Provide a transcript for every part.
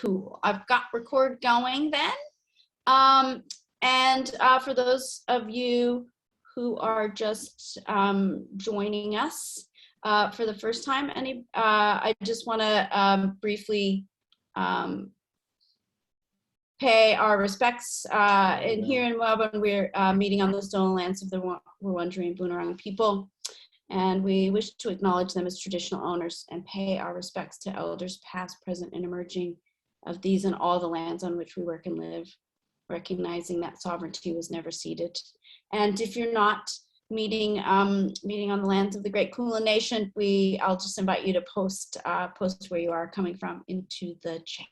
Cool. I've got record going then. For those of you who are just joining us for the first time, I just want to briefly pay our respects. Here in Melbourne, we're meeting on the stolen lands of the Wurundjeri and Boonwurrung people, and we wish to acknowledge them as traditional owners and pay our respects to elders past, present, and emerging of these and all the lands on which we work and live, recognizing that sovereignty was never ceded. And if you're not meeting on the lands of the Great Kulin Nation, I'll just invite you to post where you are coming from into the chat.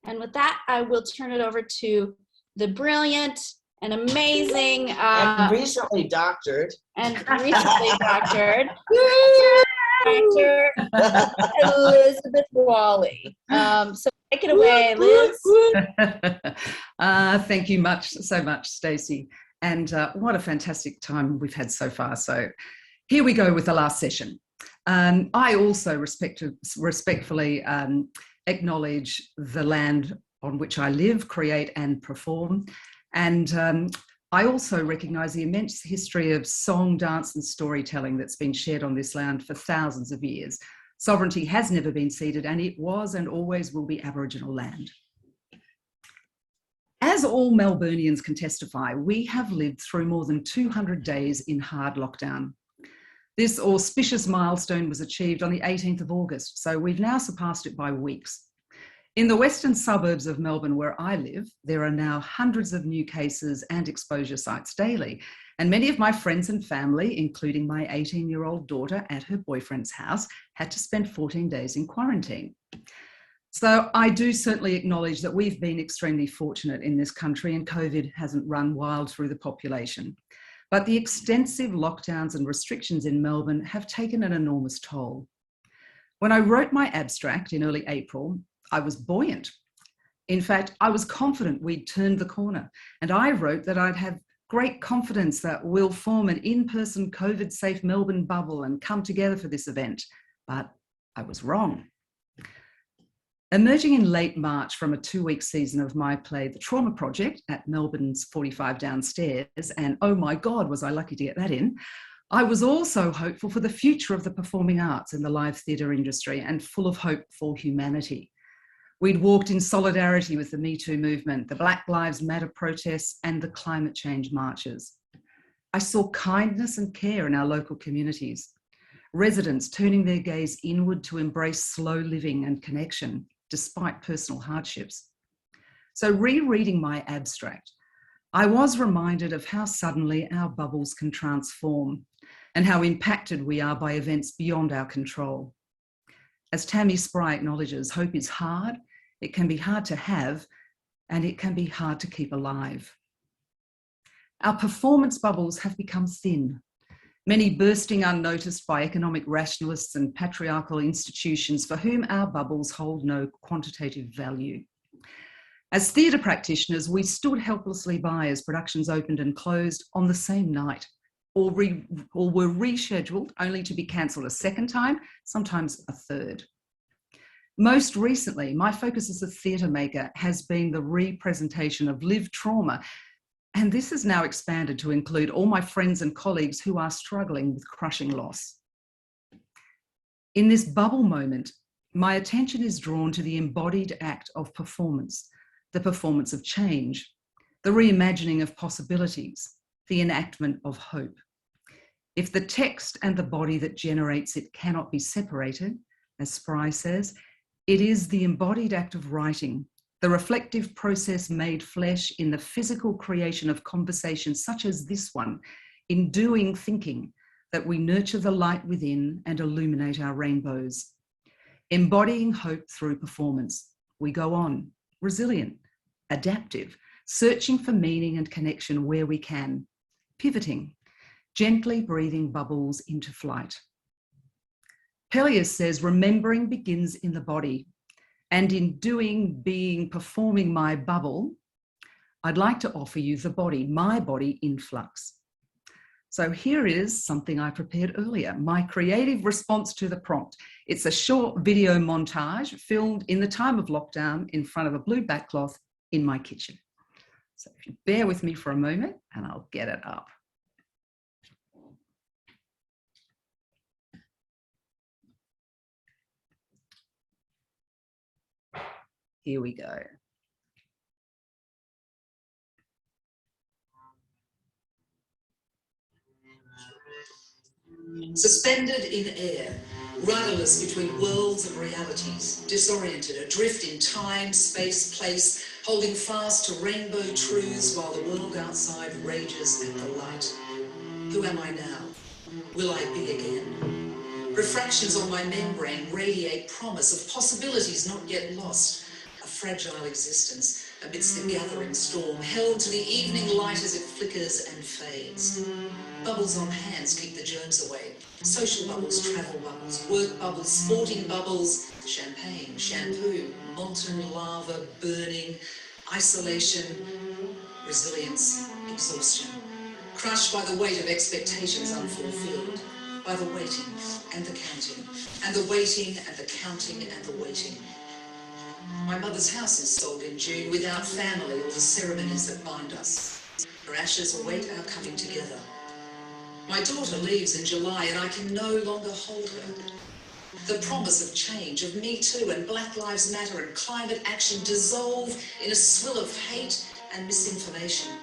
And with that, I will turn it over to the brilliant and amazing and recently doctored Dr. Elizabeth Walley. So take it away, Liz. Thank you so much, Stacey. And what a fantastic time we've had so far. So here we go with the last session. I also respectfully acknowledge the land on which I live, create and perform. And I also recognise the immense history of song, dance and storytelling that's been shared on this land for thousands of years. Sovereignty has never been ceded, and it was and always will be Aboriginal land. As all Melburnians can testify, we have lived through more than 200 days in hard lockdown. This auspicious milestone was achieved on the 18th of August, so we've now surpassed it by weeks. In the western suburbs of Melbourne, where I live, there are now hundreds of new cases and exposure sites daily. And many of my friends and family, including my 18-year-old daughter at her boyfriend's house, had to spend 14 days in quarantine. So I do certainly acknowledge that we've been extremely fortunate in this country and COVID hasn't run wild through the population. But the extensive lockdowns and restrictions in Melbourne have taken an enormous toll. When I wrote my abstract in early April, I was buoyant. In fact, I was confident we'd turned the corner, and I wrote that I'd have great confidence that we'll form an in-person COVID-safe Melbourne bubble and come together for this event, but I was wrong. Emerging in late March from a 2-week season of my play, The Trauma Project at Melbourne's 45 Downstairs, and oh my God, was I lucky to get that in, I was also hopeful for the future of the performing arts and the live theatre industry and full of hope for humanity. We'd walked in solidarity with the Me Too movement, the Black Lives Matter protests and the climate change marches. I saw kindness and care in our local communities, residents turning their gaze inward to embrace slow living and connection despite personal hardships. So rereading my abstract, I was reminded of how suddenly our bubbles can transform and how impacted we are by events beyond our control. As Tammy Spry acknowledges, hope is hard, it can be hard to have, and it can be hard to keep alive. Our performance bubbles have become thin, many bursting unnoticed by economic rationalists and patriarchal institutions for whom our bubbles hold no quantitative value. As theatre practitioners, we stood helplessly by as productions opened and closed on the same night, or were rescheduled only to be cancelled a second time, sometimes a third. Most recently, my focus as a theatre maker has been the representation of lived trauma, and this has now expanded to include all my friends and colleagues who are struggling with crushing loss. In this bubble moment, my attention is drawn to the embodied act of performance, the performance of change, the reimagining of possibilities, the enactment of hope. If the text and the body that generates it cannot be separated, as Spry says, it is the embodied act of writing, the reflective process made flesh in the physical creation of conversations such as this one, in doing thinking, that we nurture the light within and illuminate our rainbows. Embodying hope through performance, we go on, resilient, adaptive, searching for meaning and connection where we can, pivoting, gently breathing bubbles into flight. Pelias says, remembering begins in the body, and in doing, being, performing my bubble, I'd like to offer you the body, my body in flux. So here is something I prepared earlier, my creative response to the prompt. It's a short video montage filmed in the time of lockdown in front of a blue backcloth in my kitchen. So if you bear with me for a moment and I'll get it up. Here we go. Suspended in air, rudderless between worlds of realities, disoriented, adrift in time, space, place, holding fast to rainbow truths while the world outside rages at the light. Who am I now? Will I be again? Refractions on my membrane radiate promise of possibilities not yet lost, a fragile existence amidst the gathering storm, held to the evening light as it flickers and fades. Bubbles on hands keep the germs away. Social bubbles, travel bubbles, work bubbles, sporting bubbles, champagne, shampoo, molten lava, burning, isolation, resilience, exhaustion. Crushed by the weight of expectations unfulfilled, by the waiting and the counting, and the waiting and the counting and the waiting. My mother's house is sold in June without family or the ceremonies that bind us. Her ashes await our coming together. My daughter leaves in July and I can no longer hold her. The promise of change, of Me Too and Black Lives Matter and climate action dissolve in a swill of hate and misinformation.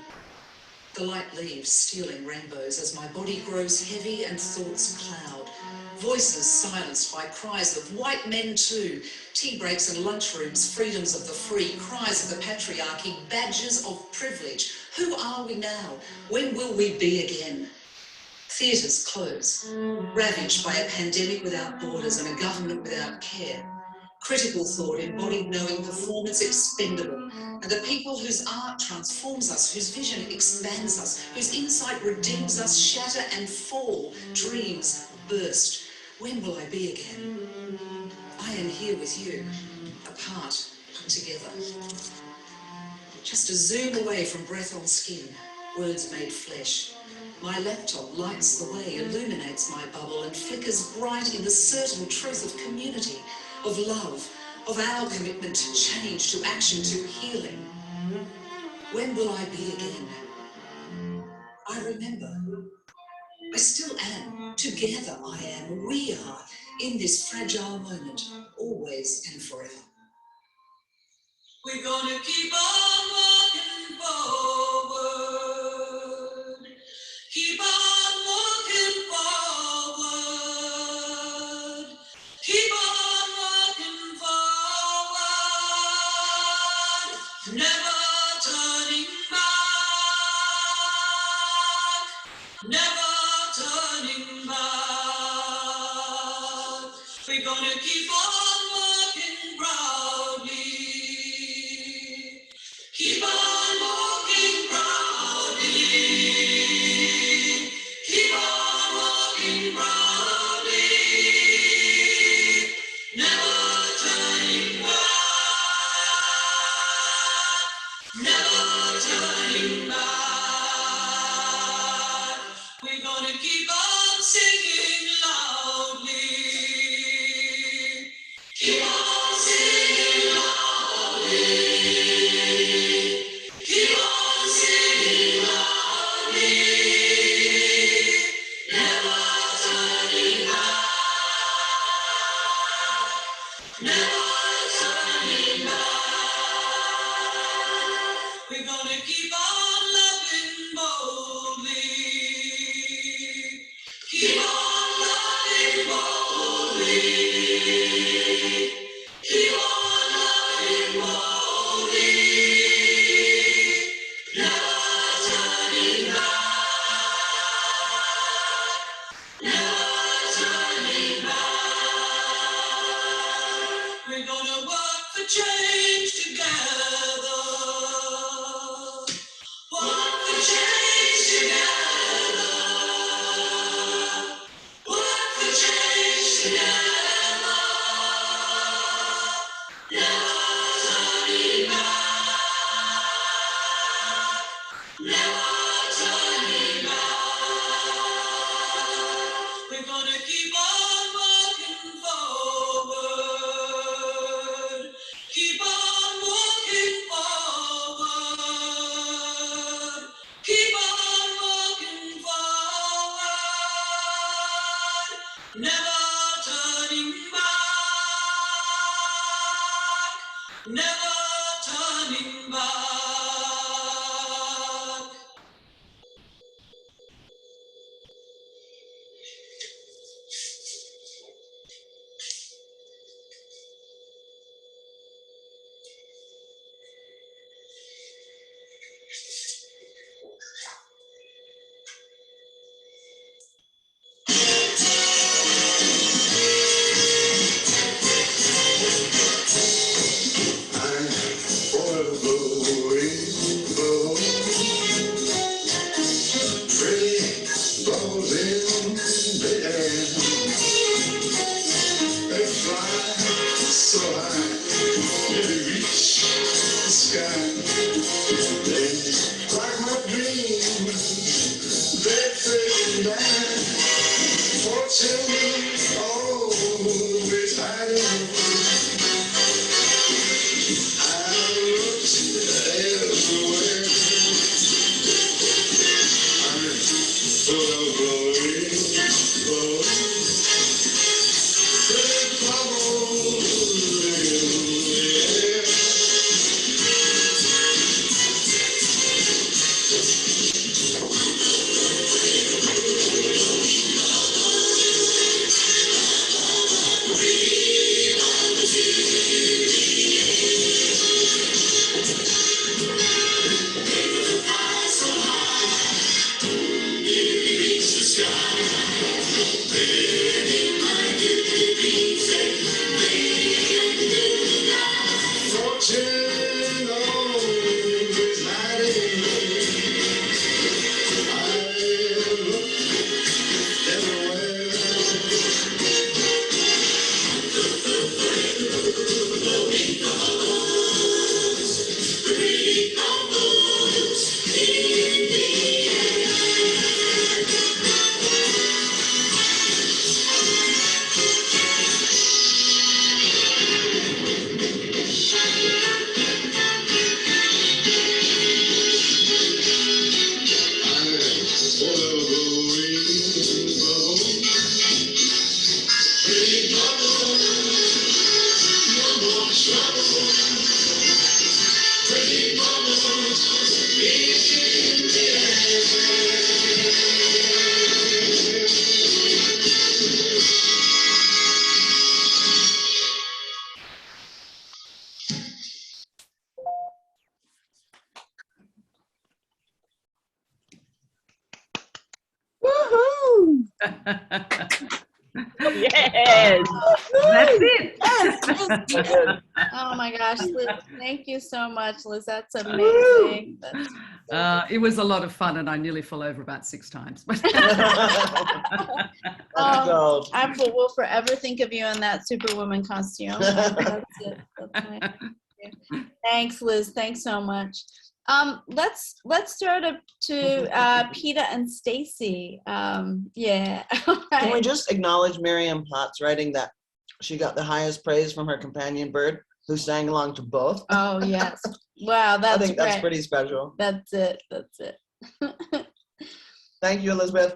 The light leaves, stealing rainbows as my body grows heavy and thoughts cloud. Voices silenced by cries of white men too, tea breaks and lunchrooms, freedoms of the free, cries of the patriarchy, badges of privilege. Who are we now? When will we be again? Theatres close, ravaged by a pandemic without borders and a government without care. Critical thought embodied knowing performance expendable, and the people whose art transforms us, whose vision expands us, whose insight redeems us, shatter and fall, dreams burst. When will I be again? I am here with you, apart, but together. Just a zoom away from breath on skin, words made flesh. My laptop lights the way, illuminates my bubble and flickers bright in the certain truth of community, of love, of our commitment to change, to action, to healing. When will I be again? I remember. I still am. Together I am. We are in this fragile moment, always and forever. We're gonna keep on walking forward. Keep on walking forward. Keep on walking forward. Never turning back. Never turning back. We're gonna keep on walking proudly. Keep on walking proudly. Keep on walking proudly. Never turning back. Never turning back. We're gonna keep on singing loudly. Keep on singing loudly. Keep on singing loudly. Never turning back. Never turning back. We're gonna keep on loving boldly. Keep on loving boldly. Keep on loving boldly. Never turning back. Never turning back. We're gonna work for change together. Work for change together. Work for change together. Never turning back. Never turning back. never turning back. Woohoo! Yes. That's it. Yes. Oh my gosh, Liz, thank you so much, Liz. That's amazing. It was a lot of fun, and I nearly fell over about 6 times. Let's go. We'll forever think of you in that Superwoman costume. That's it. That's my, thanks, Liz. Thanks so much. Let's throw it up to Peta and Stayci. Yeah. Can we just acknowledge Miriam Potts writing that she got the highest praise from her companion bird, who sang along to both? Oh yes. Wow, that's I think that's great. pretty special. That's it. That's it. Thank you, Elizabeth.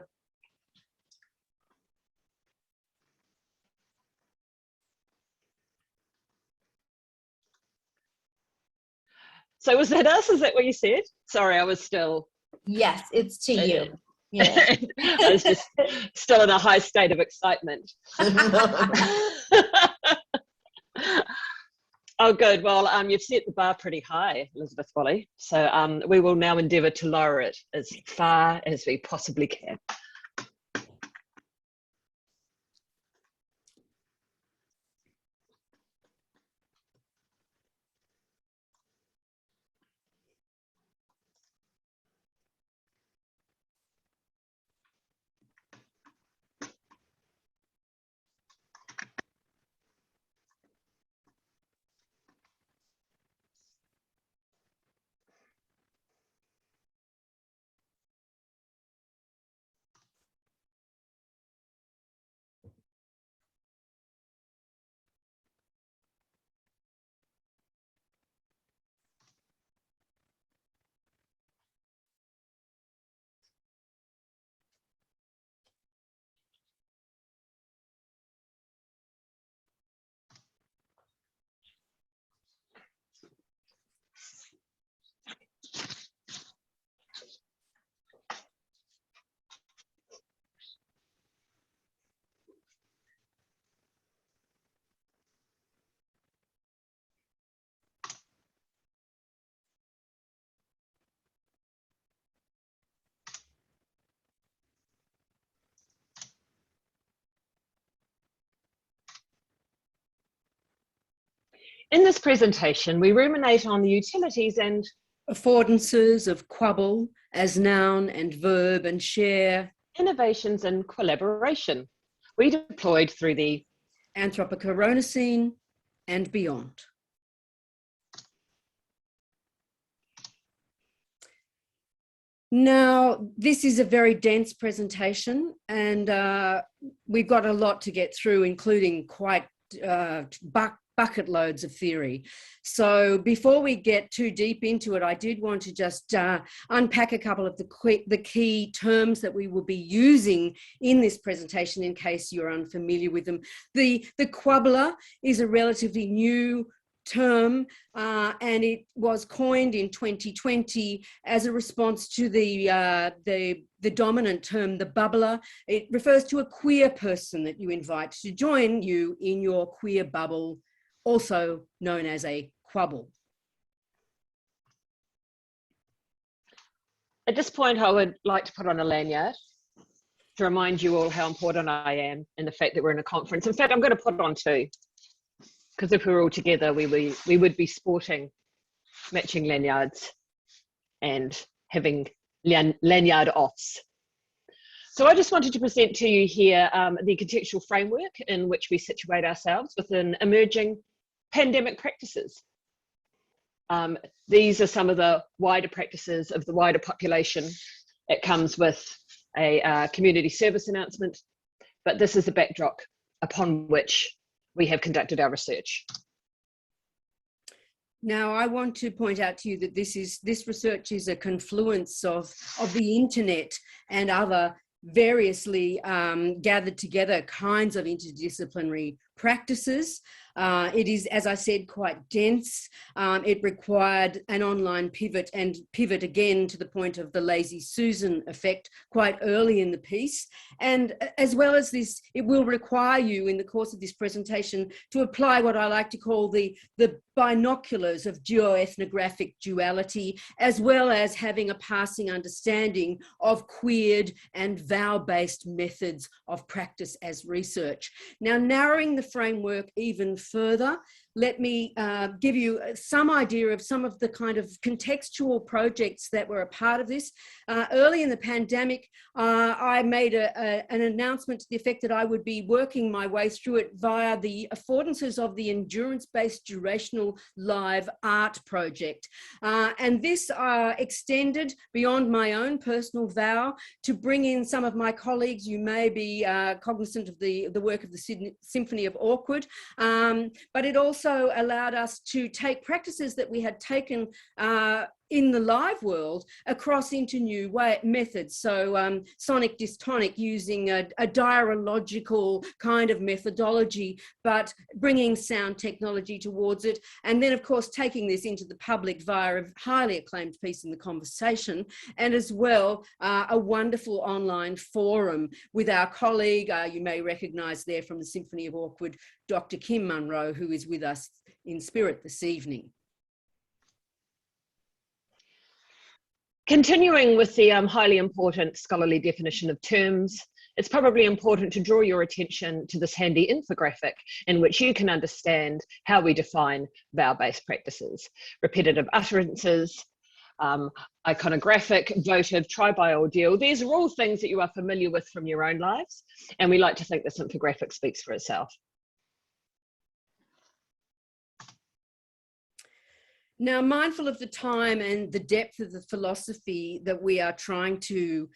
So was that us? Is that what you said? Sorry, I was still. Yes, it's to you. Yeah. I was just still in a high state of excitement. Oh, good. Well, you've set the bar pretty high, Elizabeth Walley. So we will now endeavour to lower it as far as we possibly can. In this presentation, we ruminate on the utilities and affordances of quabble as noun and verb, and share innovations in collaboration we deployed through the Anthropocoronacene and beyond. Now, this is a very dense presentation, and we've got a lot to get through, including quite bucket loads of theory. So before we get too deep into it, I did want to just unpack a couple of the key terms that we will be using in this presentation in case you're unfamiliar with them. The quabbler is a relatively new term, and it was coined in 2020 as a response to the dominant term, the bubbler. It refers to a queer person that you invite to join you in your queer bubble, also known as a quabble. At this point, I would like to put on a lanyard to remind you all how important I am and the fact that we're in a conference. In fact, I'm going to put on two, because if we were all together, we would be sporting matching lanyards and having lanyard offs. So I just wanted to present to you here the contextual framework in which we situate ourselves within emerging pandemic practices. These are some of the wider practices of the wider population. It comes with a community service announcement, but this is the backdrop upon which we have conducted our research. Now, I want to point out to you that this research is a confluence of the internet and other variously gathered together kinds of interdisciplinary practices. It is, as I said, quite dense. It required an online pivot, and pivot again to the point of the lazy Susan effect quite early in the piece. And as well as this, it will require you in the course of this presentation to apply what I like to call the binoculars of geoethnographic duality, as well as having a passing understanding of queered and vow-based methods of practice as research. Now, narrowing the framework even further, let me give you some idea of some of the kind of contextual projects that were a part of this. Early in the pandemic, I made an announcement to the effect that I would be working my way through it via the affordances of the endurance-based durational live art project. And this extended beyond my own personal vow to bring in some of my colleagues. You may be cognizant of the work of the Symphony of Awkward, but it also allowed us to take practices that we had taken in the live world across into new methods. So sonic dystonic, using a dialogical kind of methodology, but bringing sound technology towards it. And then, of course, taking this into the public via a highly acclaimed piece in The Conversation, and as well, a wonderful online forum with our colleague, you may recognize there from the Symphony of Awkward, Dr. Kim Munro, who is with us in spirit this evening. Continuing with the highly important scholarly definition of terms, it's probably important to draw your attention to this handy infographic in which you can understand how we define vow-based practices. Repetitive utterances, iconographic, votive, tri-bi-ordeal. These are all things that you are familiar with from your own lives, and we like to think this infographic speaks for itself. Now, mindful of the time and the depth of the philosophy that we are trying to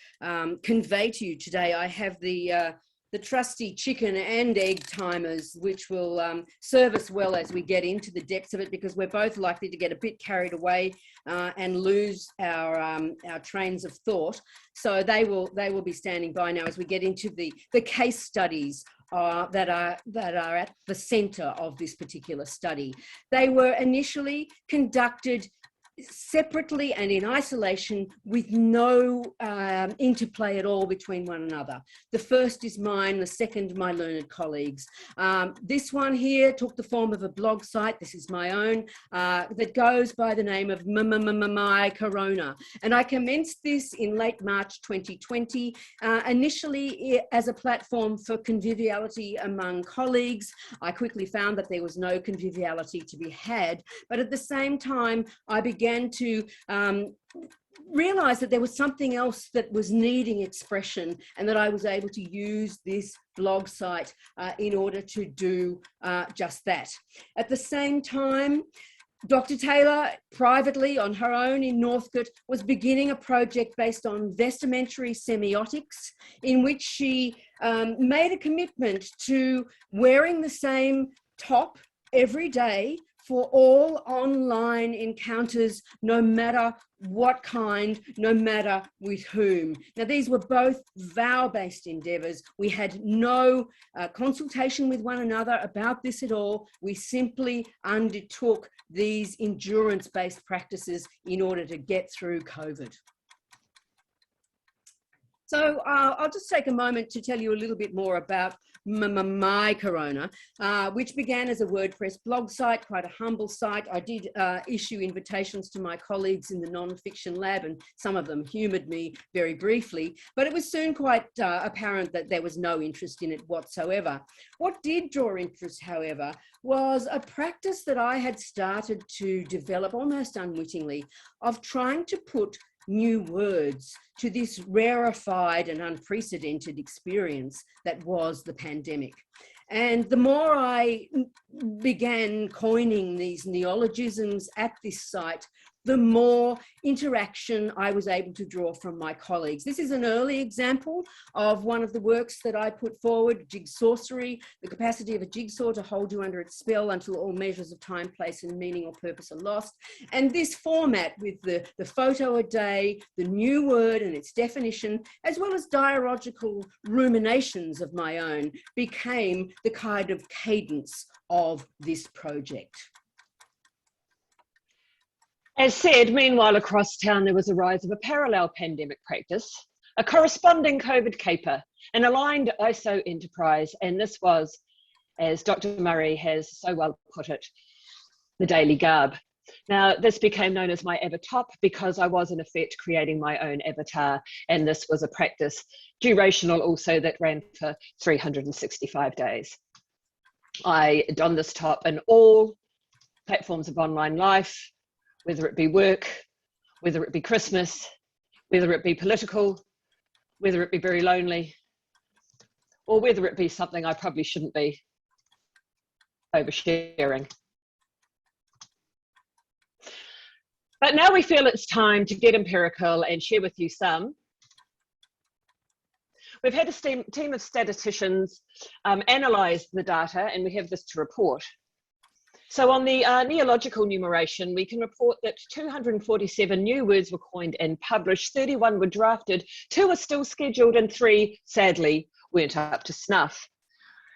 convey to you today, I have the trusty chicken and egg timers, which will serve us well as we get into the depths of it, because we're both likely to get a bit carried away and lose our trains of thought. So they will be standing by now as we get into the case studies that are at the centre of this particular study. They were initially conducted separately and in isolation with no interplay at all between one another. The first is mine, the second my learned colleagues. This one here took the form of a blog site, this is my own, that goes by the name of My Corona. And I commenced this in late March 2020, initially as a platform for conviviality among colleagues. I quickly found that there was no conviviality to be had, but at the same time, I began to realize that there was something else that was needing expression, and that I was able to use this blog site in order to do just that. At the same time, Dr. Taylor, privately on her own in Northcote, was beginning a project based on vestimentary semiotics, in which she made a commitment to wearing the same top every day for all online encounters, no matter what kind, no matter with whom. Now, these were both vow-based endeavours. We had no consultation with one another about this at all. We simply undertook these endurance-based practices in order to get through COVID. So I'll just take a moment to tell you a little bit more about My Corona, which began as a WordPress blog site, quite a humble site. I did issue invitations to my colleagues in the non-fiction lab, and some of them humoured me very briefly, but it was soon quite apparent that there was no interest in it whatsoever. What did draw interest, however, was a practice that I had started to develop almost unwittingly of trying to put new words to this rarefied and unprecedented experience that was the pandemic. And the more I began coining these neologisms at this site, the more interaction I was able to draw from my colleagues. This is an early example of one of the works that I put forward, Jigsawcery, the capacity of a jigsaw to hold you under its spell until all measures of time, place, and meaning or purpose are lost. And this format with the photo a day, the new word and its definition, as well as dialogical ruminations of my own, became the kind of cadence of this project. As said, meanwhile, across town, there was a rise of a parallel pandemic practice, a corresponding COVID caper, an aligned ISO enterprise, and this was, as Dr. Murray has so well put it, the daily garb. Now, this became known as my avatar because I was in effect creating my own avatar, and this was a practice durational also that ran for 365 days. I donned this top in all platforms of online life, whether it be work, whether it be Christmas, whether it be political, whether it be very lonely, or whether it be something I probably shouldn't be oversharing. But now we feel it's time to get empirical and share with you some. We've had a team of statisticians analyse the data, and we have this to report. So on the neological numeration, we can report that 247 new words were coined and published, 31 were drafted, 2 are still scheduled, and 3, sadly, weren't up to snuff.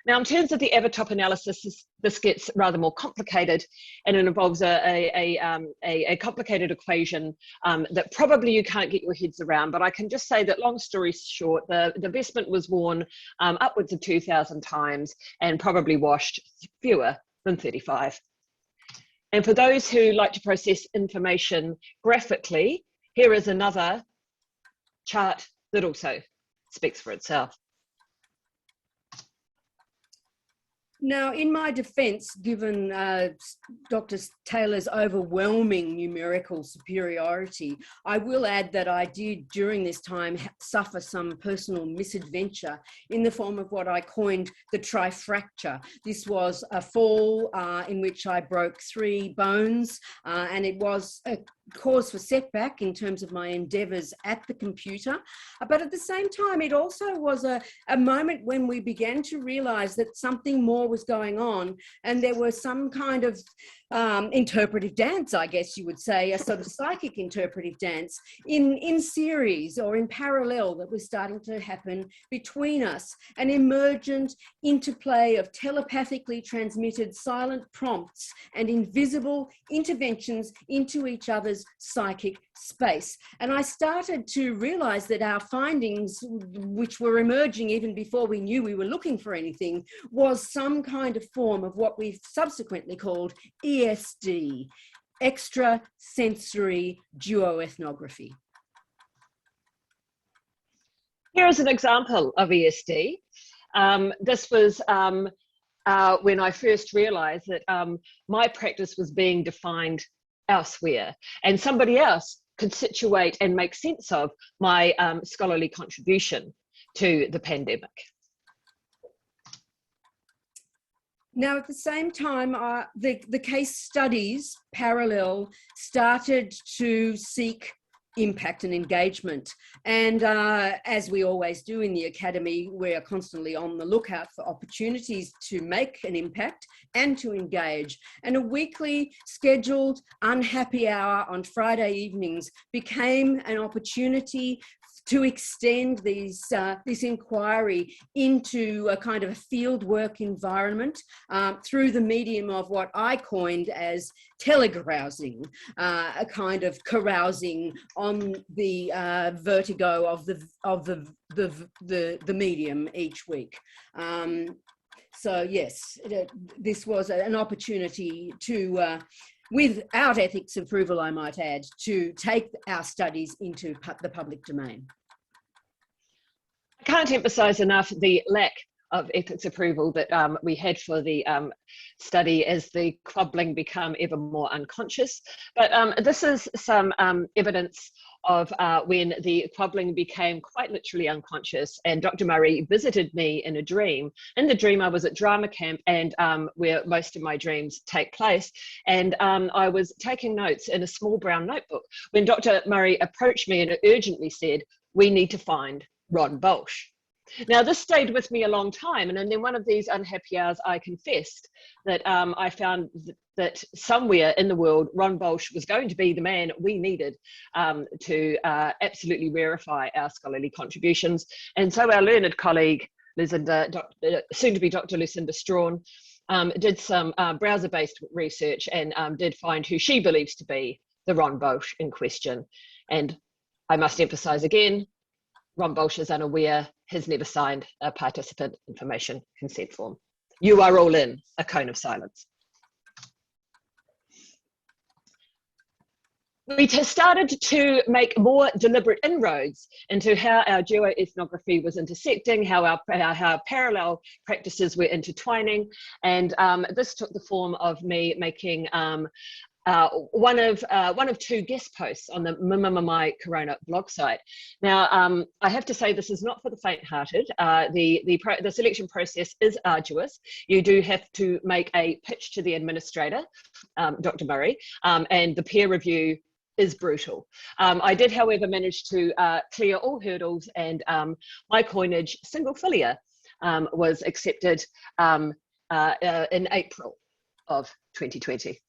Now, in terms of the avatar analysis, this gets rather more complicated, and it involves a complicated equation that probably you can't get your heads around, but I can just say that, long story short, the vestment was worn upwards of 2,000 times and probably washed fewer than 35. And for those who like to process information graphically, here is another chart that also speaks for itself. Now, in my defence, given Dr. Taylor's overwhelming numerical superiority, I will add that I did, during this time, suffer some personal misadventure in the form of what I coined the trifracture. This was a fall in which I broke 3 bones, and it was a cause for setback in terms of my endeavours at the computer. But at the same time, it also was a moment when we began to realise that something more was going on, and there were some kind of interpretive dance, I guess you would say, a sort of psychic interpretive dance in series or in parallel that was starting to happen between us, an emergent interplay of telepathically transmitted silent prompts and invisible interventions into each other's psychic space. And I started to realize that our findings, which were emerging even before we knew we were looking for anything, was some kind of form of what we've subsequently called ESD, extrasensory duoethnography. Here is an example of ESD. This was when I first realized that my practice was being defined elsewhere, and somebody else could situate and make sense of my scholarly contribution to the pandemic. Now, at the same time, the case studies parallel started to seek impact and engagement. And as we always do in the Academy, we are constantly on the lookout for opportunities to make an impact and to engage. And a weekly scheduled unhappy hour on Friday evenings became an opportunity to extend this inquiry into a kind of a fieldwork environment through the medium of what I coined as telegrousing, a kind of carousing on the vertigo of the medium each week. So yes, this was an opportunity to, without ethics approval, I might add, to take our studies into the public domain. I can't emphasize enough the lack of ethics approval that we had for the study as the quabbling become ever more unconscious. But this is some evidence of when the quabbling became quite literally unconscious, and Dr. Murray visited me in a dream. In the dream, I was at drama camp, and where most of my dreams take place, and I was taking notes in a small brown notebook when Dr. Murray approached me and urgently said, "We need to find Ron Bolsch." Now, this stayed with me a long time, and then one of these unhappy hours, I confessed that I found that somewhere in the world, Ron Bolsch was going to be the man we needed to absolutely verify our scholarly contributions. And so our learned colleague, Lucinda, soon-to-be Dr. Lucinda Strawn, did some browser-based research and did find who she believes to be the Ron Bolsch in question. And I must emphasize again, Ron Bolsch is unaware, has never signed a participant information consent form. You are all in a cone of silence. We started to make more deliberate inroads into how our geoethnography was intersecting, how our parallel practices were intertwining, and this took the form of me making one of two guest posts on the My Corona blog site. Now, I have to say this is not for the faint-hearted. The selection process is arduous. You do have to make a pitch to the administrator, Dr. Murray, and the peer review is brutal. I did, however, manage to clear all hurdles, and my coinage, single filia, was accepted in April of 2020.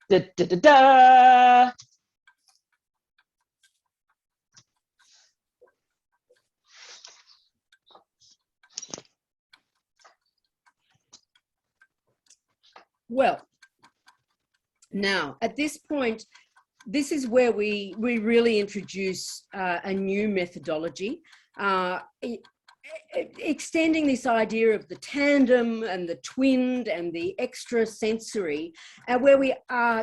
Da, da, da, da. Well, now at this point, this is where we really introduce a new methodology, extending this idea of the tandem and the twinned and the extrasensory, where we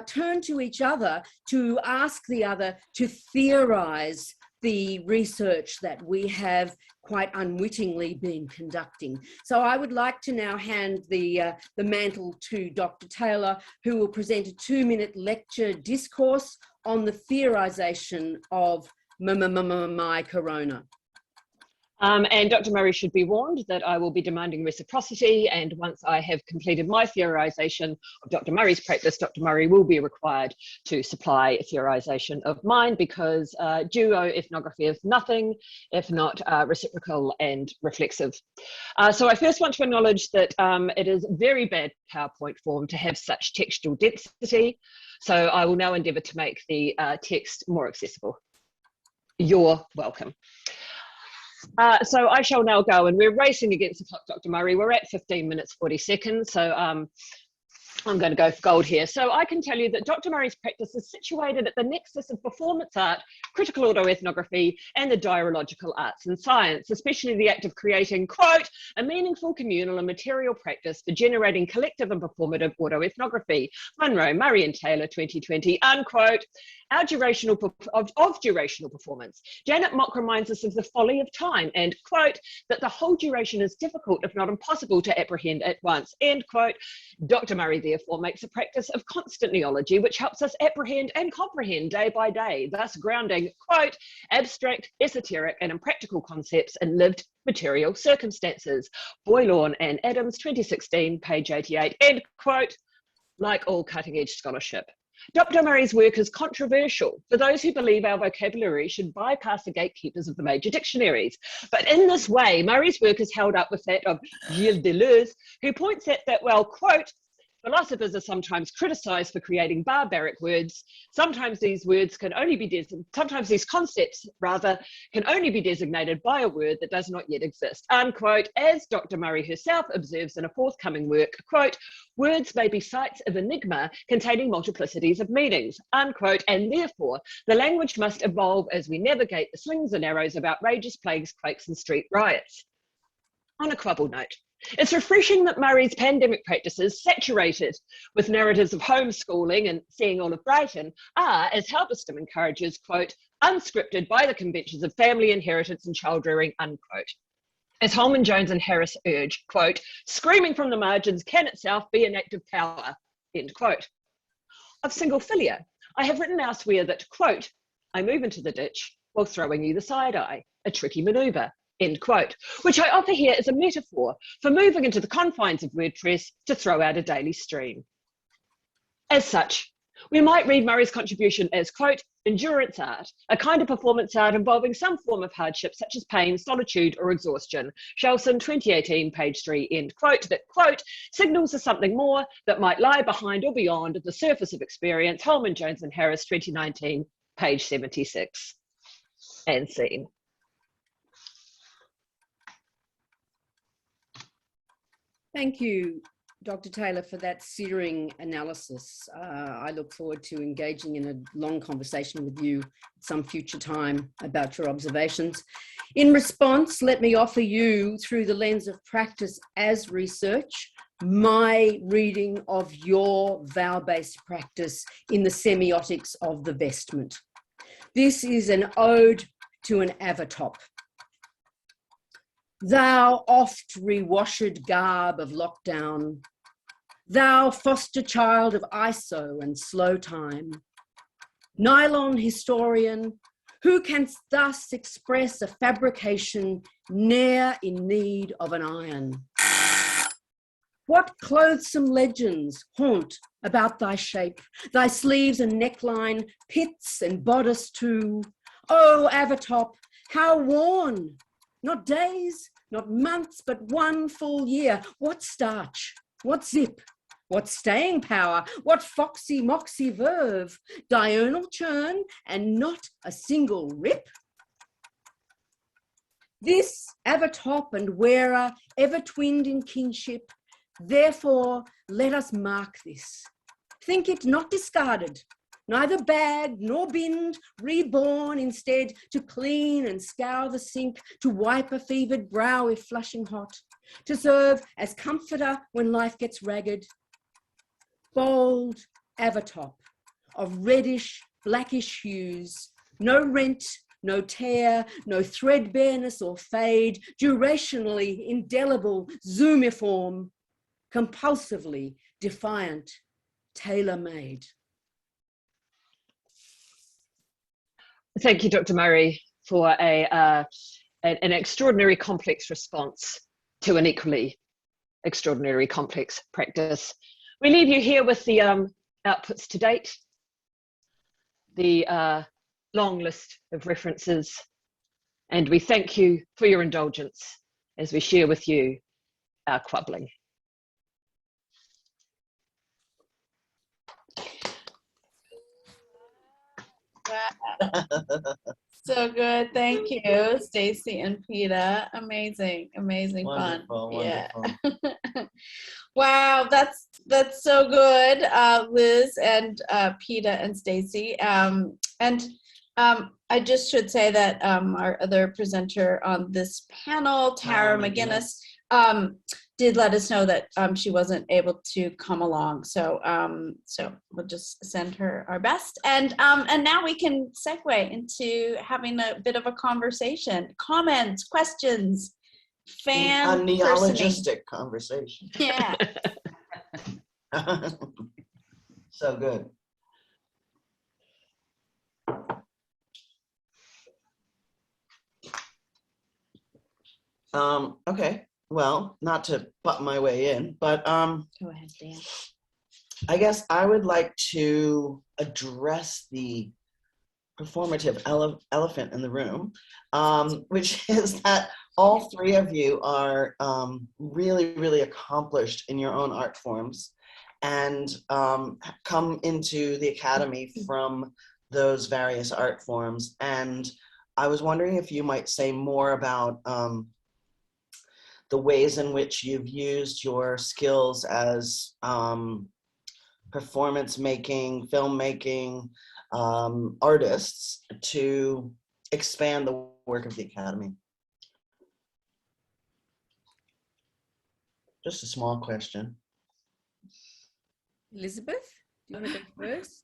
turn to each other to ask the other to theorize the research that we have quite unwittingly been conducting. So I would like to now hand the mantle to Dr. Taylor, who will present a 2-minute lecture discourse on the theorization of My Corona. And Dr. Murray should be warned that I will be demanding reciprocity, and once I have completed my theorisation of Dr. Murray's practice, Dr. Murray will be required to supply a theorisation of mine, because duo ethnography is nothing if not reciprocal and reflexive. So I first want to acknowledge that it is very bad PowerPoint form to have such textual density, so I will now endeavour to make the text more accessible. You're welcome. So I shall now go, and we're racing against the clock, Dr. Murray. We're at 15 minutes, 40 seconds. So I'm going to go for gold here. So I can tell you that Dr. Murray's practice is situated at the nexus of performance art, critical autoethnography, and the dialogical arts and science, especially the act of creating, quote, a meaningful communal and material practice for generating collective and performative autoethnography. Munro, Murray and Taylor, 2020, unquote. Our durational performance. Janet Mock reminds us of the folly of time and, quote, that the whole duration is difficult, if not impossible, to apprehend at once, end quote. Dr. Murray, therefore, makes a practice of constant neology, which helps us apprehend and comprehend day by day, thus grounding, quote, abstract, esoteric, and impractical concepts in lived material circumstances. Boylawn and Adams, 2016, page 88, end quote. Like all cutting-edge scholarship, Dr. Murray's work is controversial for those who believe our vocabulary should bypass the gatekeepers of the major dictionaries. But in this way, Murray's work is held up with that of Gilles Deleuze, who points out that, well, quote, philosophers are sometimes criticized for creating barbaric words. Sometimes these words can only be sometimes these concepts, rather, can only be designated by a word that does not yet exist, unquote. As Dr. Murray herself observes in a forthcoming work, quote, words may be sites of enigma containing multiplicities of meanings, unquote, and therefore the language must evolve as we navigate the slings and arrows of outrageous plagues, quakes, and street riots. On a quibble note, it's refreshing that Murray's pandemic practices, saturated with narratives of homeschooling and seeing all of Brighton, are, as Halberstam encourages, quote, unscripted by the conventions of family inheritance and child rearing, unquote. As Holman, Jones and Harris urge, quote, screaming from the margins can itself be an act of power, end quote. Of single filia, I have written elsewhere that, quote, I move into the ditch while throwing you the side eye, a tricky manoeuvre, end quote, which I offer here as a metaphor for moving into the confines of WordPress to throw out a daily stream. As such, we might read Murray's contribution as, quote, endurance art, a kind of performance art involving some form of hardship such as pain, solitude or exhaustion. Shelson, 2018, page 3, end quote, that, quote, signals to something more that might lie behind or beyond the surface of experience. Holman, Jones and Harris, 2019, page 76. And scene. Thank you, Dr. Taylor, for that searing analysis. I look forward to engaging in a long conversation with you at some future time about your observations. In response, let me offer you, through the lens of practice as research, my reading of your vow-based practice in the semiotics of the vestment. This is an ode to an avatop. Thou oft rewashed garb of lockdown, thou foster child of ISO and slow time, nylon historian, who can thus express a fabrication ne'er in need of an iron? What clothesome legends haunt about thy shape, thy sleeves and neckline, pits and bodice too? Oh, avatop, how worn! Not days, not months, but one full year. What starch, what zip, what staying power, what foxy moxy verve, diurnal churn and not a single rip? This avatop and wearer, ever twinned in kinship, therefore let us mark this. Think it not discarded, neither bagged nor binned, reborn instead to clean and scour the sink, to wipe a fevered brow if flushing hot, to serve as comforter when life gets ragged. Bold avatop of reddish, blackish hues, no rent, no tear, no threadbareness or fade, durationally indelible, zoomiform, compulsively defiant, tailor-made. Thank you, Dr. Murray, for a an extraordinary complex response to an equally extraordinary complex practice. We leave you here with the outputs to date, the long list of references, and we thank you for your indulgence as we share with you our quabbling. So good. Thank you, Stayci and Peta. Amazing, amazing fun. Wonderful. Yeah. Wow, that's so good, Liz and Peta and Stayci. I just should say that our other presenter on this panel, Tara McGuinness, did let us know that she wasn't able to come along. So we'll just send her our best. And now we can segue into having a bit of a conversation, comments, questions, A neologistic conversation. Yeah. So good. Okay, well, not to butt my way in, but Go ahead, Dan. I guess I would like to address the performative elephant in the room, which is that all three of you are really, really accomplished in your own art forms and come into the Academy from those various art forms. And I was wondering if you might say more about the ways in which you've used your skills as performance making, filmmaking artists to expand the work of the Academy. Just a small question. Elizabeth, do you want to go first?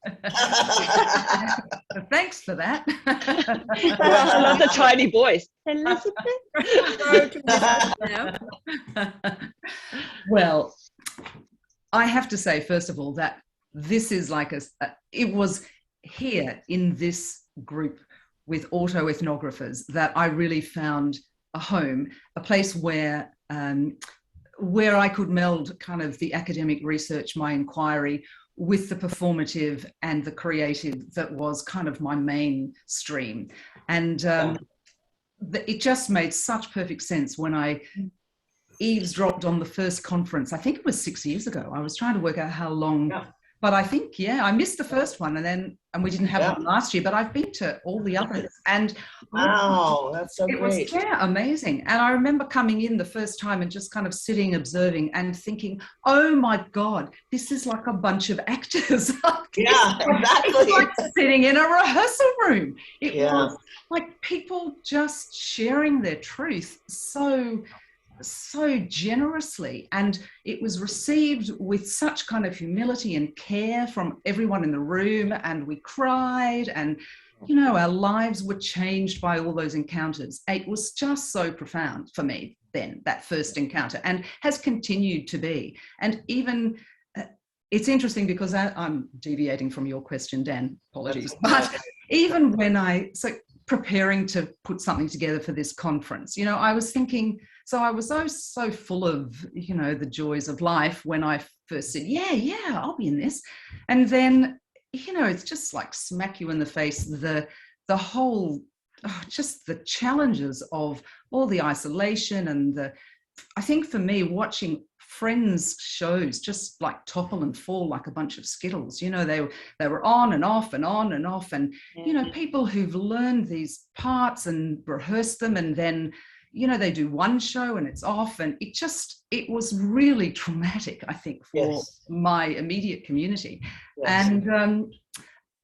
Thanks for that. I love the tiny voice. Elizabeth. Well, I have to say, first of all, that this is like it was here in this group with autoethnographers that I really found a home, a place where I could meld kind of the academic research, my inquiry, with the performative and the creative that was kind of my mainstream. And it just made such perfect sense when I eavesdropped on the first conference. I think it was 6 years ago. I was trying to work out how long, but I think, I missed the first one and we didn't have one last year, but I've been to all the others. And wow, that's so great. Was, amazing. And I remember coming in the first time and just kind of sitting, observing and thinking, oh my God, this is like a bunch of actors. Yeah, exactly. It's like sitting in a rehearsal room. It was like people just sharing their truth so generously, and it was received with such kind of humility and care from everyone in the room, and we cried, and our lives were changed by all those encounters. It was just so profound for me then, that first encounter, and has continued to be. And even it's interesting because I'm deviating from your question, Dan, apologies, but even when preparing to put something together for this conference, I was thinking, so I was so full of, the joys of life when I first said, yeah, I'll be in this. And then, it's just like smack you in the face, the whole, just the challenges of all the isolation and I think for me, watching friends' shows just like topple and fall like a bunch of Skittles. They were on and off and on and off. And, people who've learned these parts and rehearsed them and then, they do one show and it's off. And it was really traumatic, I think, for my immediate community. Yes.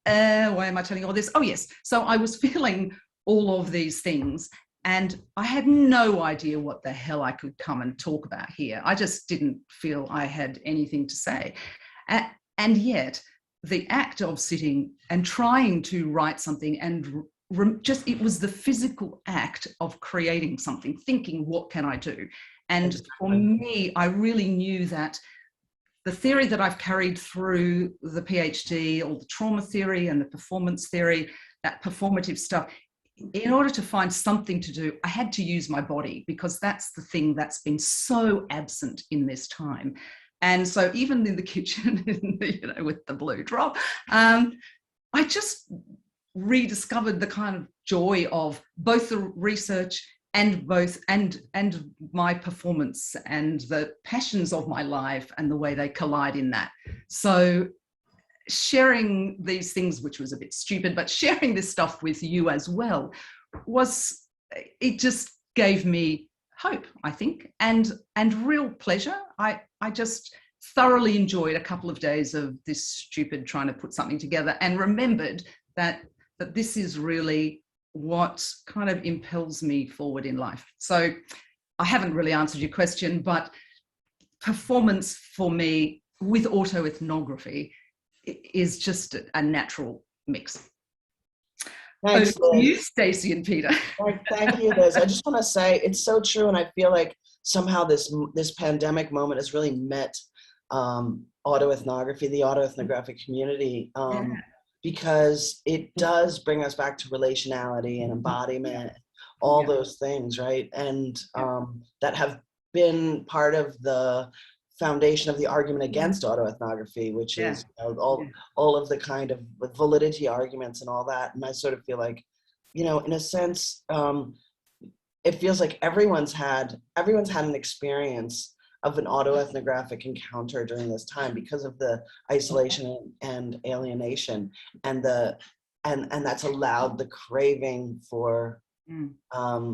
And why am I telling you all this? Oh, yes. So I was feeling all of these things. And I had no idea what the hell I could come and talk about here. I just didn't feel I had anything to say. And yet, the act of sitting and trying to write something and it was the physical act of creating something, thinking, what can I do? And for me, I really knew that the theory that I've carried through the PhD, all the trauma theory and the performance theory, that performative stuff, in order to find something to do, I had to use my body, because that's the thing that's been so absent in this time. And so even in the kitchen, with the blue drop, I just rediscovered the kind of joy of both the research and my performance and the passions of my life and the way they collide in that. So sharing these things, which was a bit stupid, but sharing this stuff with you as well, it just gave me hope, I think, and real pleasure. I just thoroughly enjoyed a couple of days of this stupid trying to put something together, and remembered that this is really what kind of impels me forward in life. So I haven't really answered your question, but performance for me with autoethnography is just a natural mix. Thanks, Over to you, Liz. Stayci and Peta. Thank you, Liz. I just want to say it's so true, and I feel like somehow this pandemic moment has really met autoethnography, the autoethnographic community, because it does bring us back to relationality and embodiment, all those things, right? And that have been part of the foundation of the argument against autoethnography, which is all of the kind of validity arguments and all that. And I sort of feel like, in a sense, it feels like everyone's had an experience of an autoethnographic encounter during this time because of the isolation and alienation, and that's allowed the craving for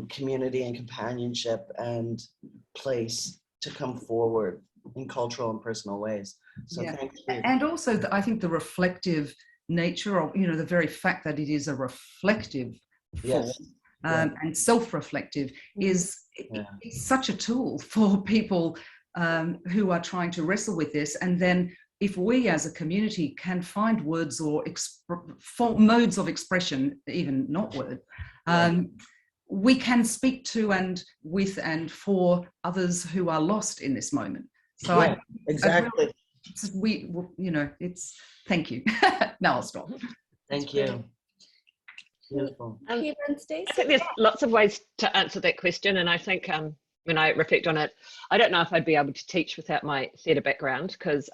community and companionship and place to come forward in cultural and personal ways. So thank you. And also, I think the reflective nature of, the very fact that it is a reflective form and self-reflective is such a tool for people who are trying to wrestle with this. And then if we as a community can find words or modes of expression, even not word, we can speak to and with and for others who are lost in this moment. So exactly. It's thank you. Now I'll stop. Thank you. Beautiful. Peta and Stacey? I think there's lots of ways to answer that question, and I think when I reflect on it, I don't know if I'd be able to teach without my theatre background, because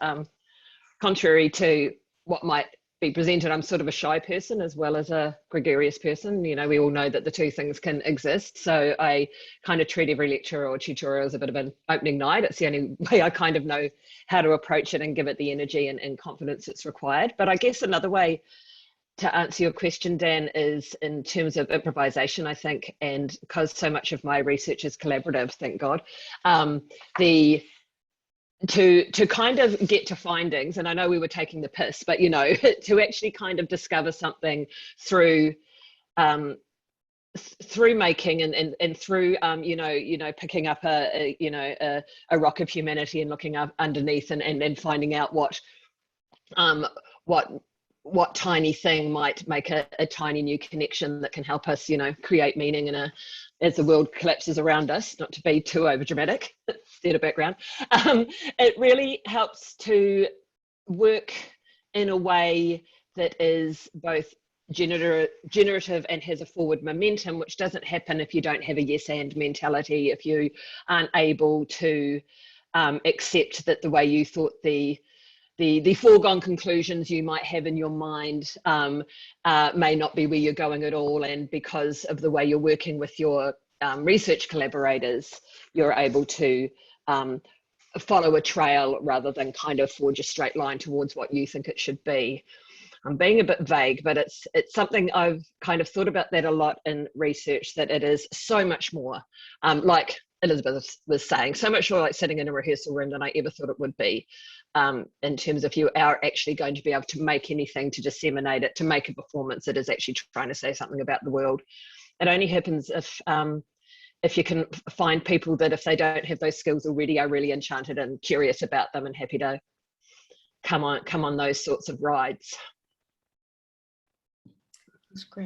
contrary to what might be presented, I'm sort of a shy person as well as a gregarious person. We all know that the two things can exist. So I kind of treat every lecture or tutorial as a bit of an opening night. It's the only way I kind of know how to approach it and give it the energy and confidence it's required. But I guess another way to answer your question, Dan, is in terms of improvisation, I think, and because so much of my research is collaborative, thank God, to kind of get to findings, and I know we were taking the piss, but to actually kind of discover something through making and through picking up a rock of humanity and looking up underneath and finding out what tiny thing might make a tiny new connection that can help us, create meaning as the world collapses around us, not to be too over dramatic, theatre background. It really helps to work in a way that is both generative and has a forward momentum, which doesn't happen if you don't have a yes and mentality, if you aren't able to accept that the way you thought the foregone conclusions you might have in your mind may not be where you're going at all, and because of the way you're working with your research collaborators, you're able to follow a trail rather than kind of forge a straight line towards what you think it should be. I'm being a bit vague, but it's something I've kind of thought about that a lot in research, that it is so much more, like Elizabeth was saying, so much more like sitting in a rehearsal room than I ever thought it would be, in terms of if you are actually going to be able to make anything, to disseminate it, to make a performance that is actually trying to say something about the world. It only happens if you can find people that, if they don't have those skills already, are really enchanted and curious about them and happy to come on those sorts of rides.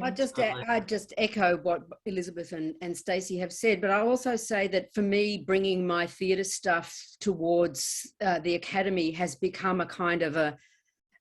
I just echo what Elizabeth and Stacey have said, but I also say that for me, bringing my theatre stuff towards the academy has become a kind of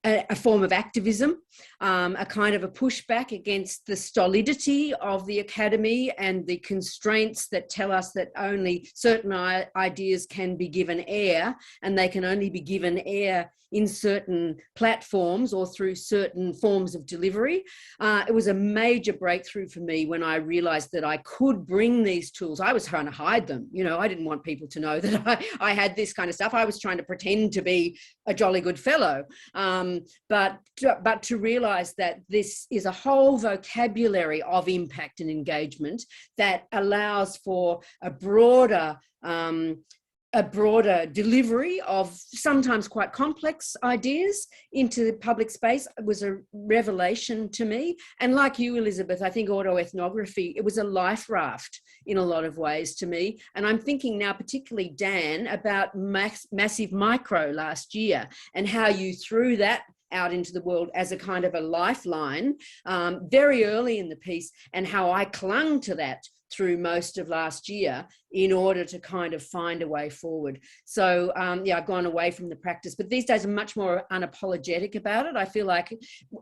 a form of activism, a kind of a pushback against the stolidity of the academy and the constraints that tell us that only certain ideas can be given air, and they can only be given air in certain platforms or through certain forms of delivery. It was a major breakthrough for me when I realized that I could bring these tools. I was trying to hide them. You know, I didn't want people to know that I had this kind of stuff. I was trying to pretend to be a jolly good fellow. But to realize that this is a whole vocabulary of impact and engagement that allows for a broader delivery of sometimes quite complex ideas into the public space was a revelation to me. And like you, Elizabeth, I think autoethnography, it was a life raft in a lot of ways to me. And I'm thinking now, particularly Dan, about Massive Micro last year and how you threw that out into the world as a kind of a lifeline very early in the piece, and how I clung to that through most of last year in order to kind of find a way forward. So yeah, I've gone away from the practice, but these days I'm much more unapologetic about it. I feel like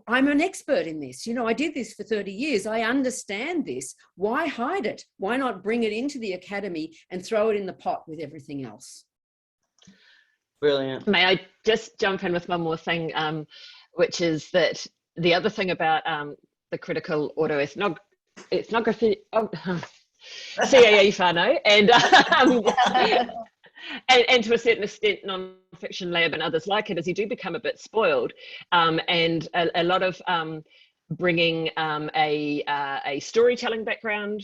I'm an expert in this. You know, I did this for 30 years. I understand this. Why hide it? Why not bring it into the academy and throw it in the pot with everything else? Brilliant. May I just jump in with one more thing, which is that the other thing about the critical autoethnography, CAE whānau, and to a certain extent non-fiction lab and others like it, is you do become a bit spoiled, and a lot of bringing a storytelling background,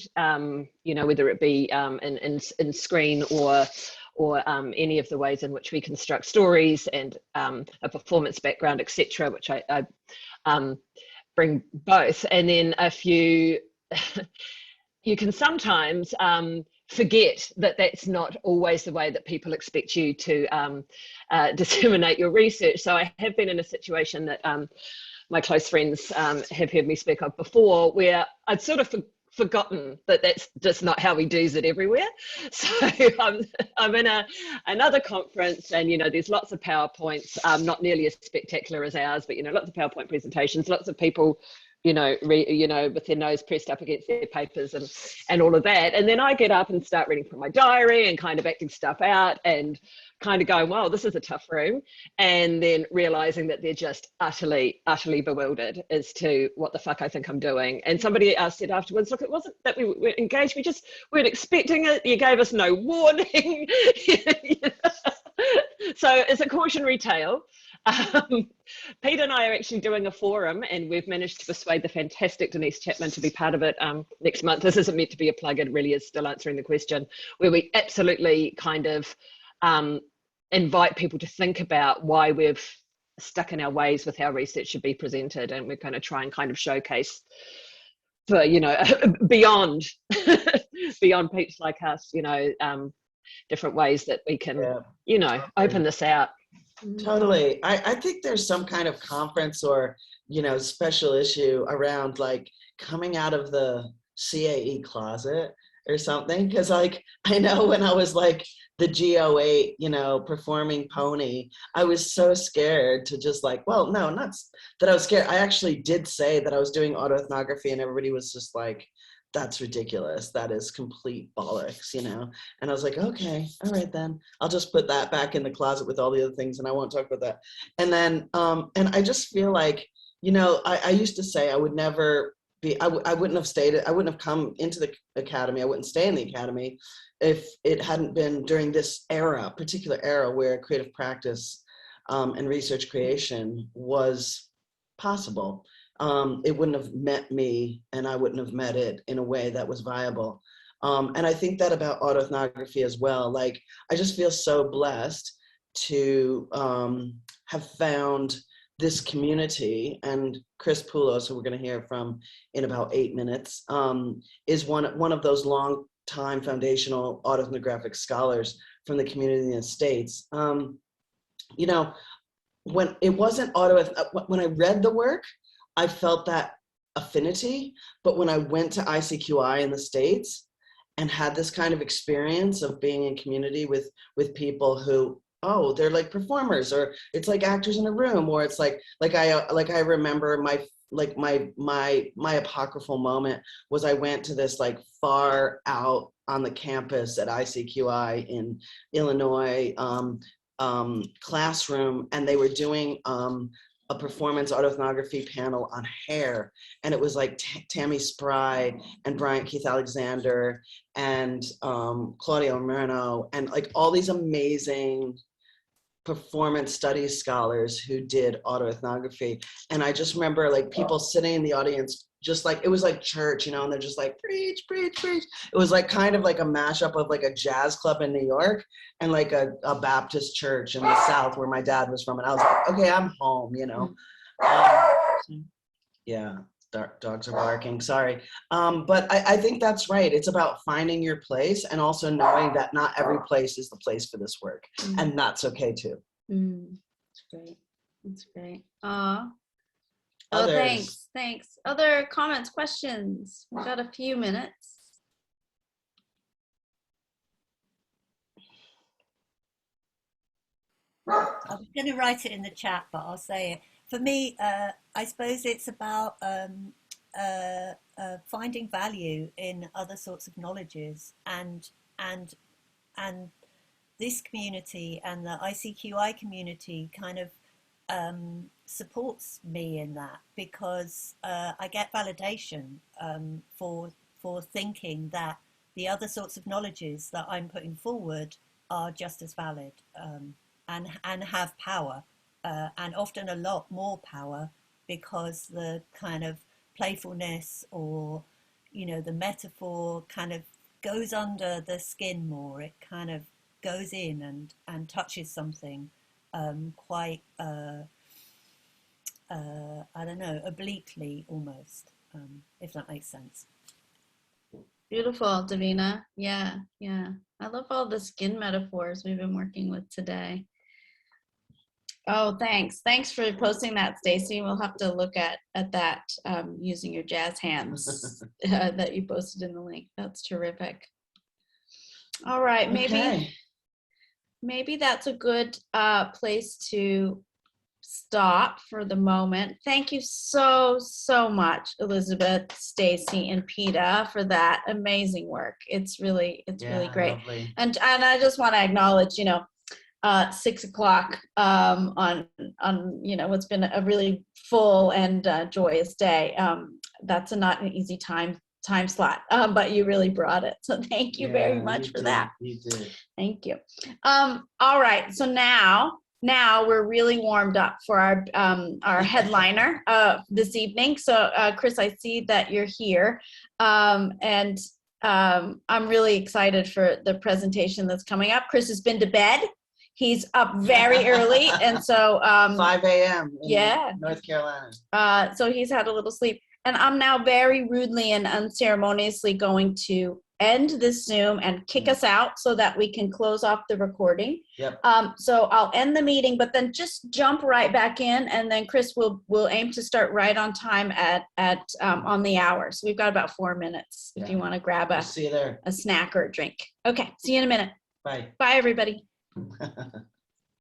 you know, whether it be in screen or any of the ways in which we construct stories, and a performance background, etc., which I bring both. And then if you can sometimes forget that that's not always the way that people expect you to disseminate your research. So I have been in a situation that my close friends have heard me speak of before, where I'd sort of forgotten that that's just not how we do it everywhere. So I'm in another conference, and you know, there's lots of PowerPoints, not nearly as spectacular as ours, but you know, lots of PowerPoint presentations, lots of people, you know, with their nose pressed up against their papers and all of that. And then I get up and start reading from my diary and kind of acting stuff out and kind of going, wow, this is a tough room. And then realizing that they're just utterly bewildered as to what the fuck I think I'm doing. And somebody said afterwards, look, it wasn't that we were engaged, we just weren't expecting it. You gave us no warning. So it's a cautionary tale. Peta and I are actually doing a forum, and we've managed to persuade the fantastic Denise Chapman to be part of it next month. This isn't meant to be a plug, it really is still answering the question, where we absolutely kind of invite people to think about why we've stuck in our ways with how research should be presented, and we're going to try and kind of showcase for, you know, beyond peeps like us, you know, different ways that we can, you know, open this out. Totally. I think there's some kind of conference or, you know, special issue around like coming out of the CAE closet or something. Because like, I know when I was like the GO8, you know, performing pony, I was so scared to just like, well, no, not that I was scared. I actually did say that I was doing autoethnography, and everybody was just like, that's ridiculous. That is complete bollocks, you know? And I was like, okay, all right then. I'll just put that back in the closet with all the other things, and I won't talk about that. And then, and I just feel like, you know, I used to say I would never be, I wouldn't have stayed, I wouldn't have come into the academy, I wouldn't stay in the academy if it hadn't been during this era, particular era, where creative practice and research creation was possible. It wouldn't have met me, and I wouldn't have met it in a way that was viable. And I think that about autoethnography as well. Like, I just feel so blessed to have found this community, and Chris Poulos, who we're going to hear from in about 8 minutes, is one of those long time foundational autoethnographic scholars from the community in the States. You know, when it wasn't when I read the work, I felt that affinity, but when I went to ICQI in the States and had this kind of experience of being in community with people who oh, they're like performers, or it's like actors in a room, or it's like I remember my apocryphal moment was I went to this like far out on the campus at ICQI in Illinois classroom, and they were doing a performance autoethnography panel on hair, and it was like Tammy Spry and Bryant Keith Alexander and Claudio Moreno and like all these amazing performance studies scholars who did autoethnography. And I just remember like people sitting in the audience, just like, it was like church, you know, and they're just like, preach, preach, preach. It was like kind of like a mashup of like a jazz club in New York and like a Baptist church in the South where my dad was from. And I was like, okay, I'm home, you know. Yeah, dogs are barking, sorry. But I think that's right. It's about finding your place and also knowing that not every place is the place for this work. And that's okay too. That's great. That's great. Oh, Others. thanks. Other comments, questions? We've got a few minutes. I was going to write it in the chat, but I'll say it. For me, I suppose it's about finding value in other sorts of knowledges, and this community and the ICQI community kind of supports me in that, because I get validation for thinking that the other sorts of knowledges that I'm putting forward are just as valid and have power, and often a lot more power, because the kind of playfulness or, you know, the metaphor kind of goes under the skin more. It kind of goes in and touches something quite, I don't know, obliquely almost, if that makes sense. Beautiful, Davina. Yeah. I love all the skin metaphors we've been working with today. Oh, thanks. Thanks for posting that, Stayci. We'll have to look at that using your jazz hands that you posted in the link. That's terrific. All right, maybe that's a good place to stop for the moment. Thank you so much, Elizabeth, Stayci, and Peta, for that amazing work. It's really great. Lovely. And I just want to acknowledge, 6 o'clock on what's been a really full and joyous day. That's not an easy time slot, but you really brought it. So thank you very much for that. You did. Thank you. All right. So now we're really warmed up for our headliner this evening. So Chris, I see that you're here, and I'm really excited for the presentation that's coming up. Chris has been to bed. He's up very early, and so 5 a.m. Yeah, North Carolina. So he's had a little sleep, and I'm now very rudely and unceremoniously going to end this Zoom and kick us out so that we can close off the recording. Yep. So I'll end the meeting, but then just jump right back in, and then Chris will aim to start right on time at on the hour. So we've got about 4 minutes if you want to grab See you there. a snack or a drink. Okay, see you in a minute. Bye. Bye, everybody.